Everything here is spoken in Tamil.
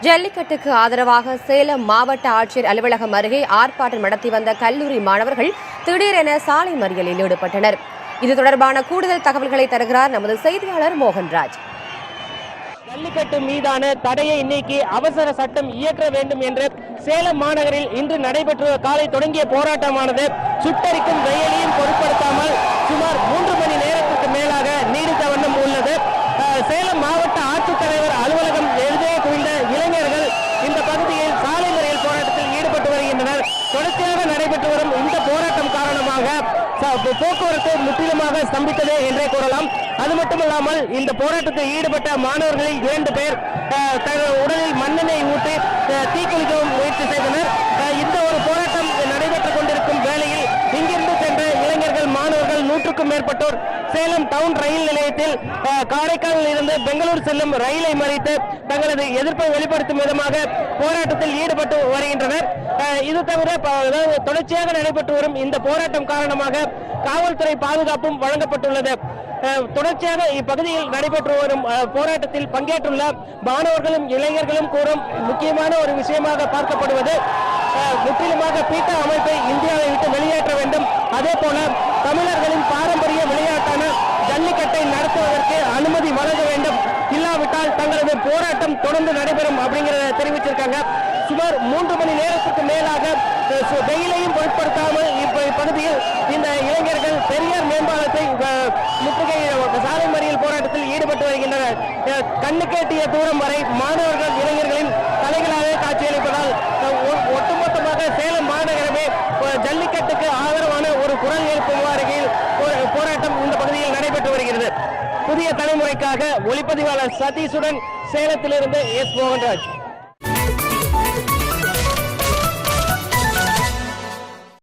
ஜல்லிக்கட்டுக்கு ஆதரவாக சேலம் மாவட்ட ஆட்சியர் அலுவலகம் அருகே ஆர்ப்பாட்டம் நடத்தி வந்த கல்லூரி மாணவர்கள் திடீரென சாலை மறியலில் ஈடுபட்டனர். இது தொடர்பான கூடுதல் தகவல்களை தருகிறார் நமது செய்தியாளர் மோகன்ராஜ். ஜல்லிக்கட்டு மீதான தடையை நீக்கி அவசர சட்டம் இயற்ற வேண்டும் என்று சேலம் மாநகரில் இன்று நடைபெற்ற காலை தொடங்கிய போராட்டமானது சுட்டரிக்கும் வெயிலையும் பொருட்படுத்தாமல் சுமார் 3 மணி நேரத்திற்கு மேலாக நீடித்த வண்ணம் உள்ளது. சேலம் மாவட்ட ஆட்சித்தலைவர் அலுவலகம் எதிரே குவிந்த இளைஞர்கள் இந்த பகுதியில் சாலை மறியல் போராட்டத்தில் ஈடுபட்டு வருகின்றனர். தொடர்ச்சியாக நடைபெற்று வரும் இந்த போராட்டம் காரணமாக போக்குவரத்து முற்றிலுமாக ஸ்தம்பித்தது என்றே கூறலாம். அது மட்டுமல்லாமல் இந்த போராட்டத்தில் ஈடுபட்ட மாணவர்களில் 2 பேர் உடலில் மண்ணெண்ணெய் ஊற்றி தீக்குளிக்கவும் முயற்சி செய்தனர். இந்த ஒரு போராட்டம் நடைபெற்றுக் கொண்டிருக்கும் வேளையில் இங்கிருந்து சென்ற இளைஞர்கள் மாணவர்கள் 100க்கும் மேற்பட்டோர் சேலம் டவுன் ரயில் நிலையத்தில் காரைக்காலில் இருந்து பெங்களூர் செல்லும் ரயிலை மறித்து தங்களது எதிர்ப்பை வெளிப்படுத்தும் விதமாக போராட்டத்தில் ஈடுபட்டு வருகின்றனர். இது தவிர தொடர்ச்சியாக நடைபெற்று வரும் இந்த போராட்டம் காரணமாக காவல்துறை பாதுகாப்பும் வழங்கப்பட்டுள்ளது. தொடர்ச்சியாக இப்பகுதியில் நடைபெற்று வரும் போராட்டத்தில் பங்கேற்றுள்ள மாணவர்களும் இளைஞர்களும் கூறும் முக்கியமான ஒரு விஷயமாக பார்க்கப்படுவது முற்றிலுமாக பீட்டா அமைப்பை இந்தியாவை விட்டு வெளியேற்ற வேண்டும். அதே போல தமிழர்களின் பாரம்பரிய விளையாட்டான ஜல்லிக்கட்டை நடத்துவதற்கு அனுமதி வழங்க வேண்டும். இல்லாவிட்டால் தங்களது போராட்டம் தொடர்ந்து நடைபெறும் அப்படிங்கிறத தெரிவிச்சிருக்காங்க. சுமார் 3 மணி நேரத்துக்கு மேலாக வெயிலையும் பொருட்படுத்தாமல் இப்பகுதியில் இந்த இளைஞர்கள் பெரியார் மேம்பாலத்தை முற்றுகை சாலை மறியல் போராட்டத்தில் ஈடுபட்டு வருகின்றனர். கண்ணுக்கேட்டிய தூரம் வரை மாணவர்கள் இளைஞர்களின் தலைகளாக காட்சியளிப்பதால் ஒட்டுமொத்தமாக சேலம் மாநகரமே ஜல்லிக்கட்டுக்கு ஆதரவான ஒரு குரல் எழுப்பும் வகையில் போராட்டம் இந்த பகுதியில் நடைபெற்று வருகிறது. புதிய தலைமுறைக்காக ஒளிப்பதிவாளர் சதீஷுடன் சேலத்திலிருந்து எஸ். மோகன்ராஜ்.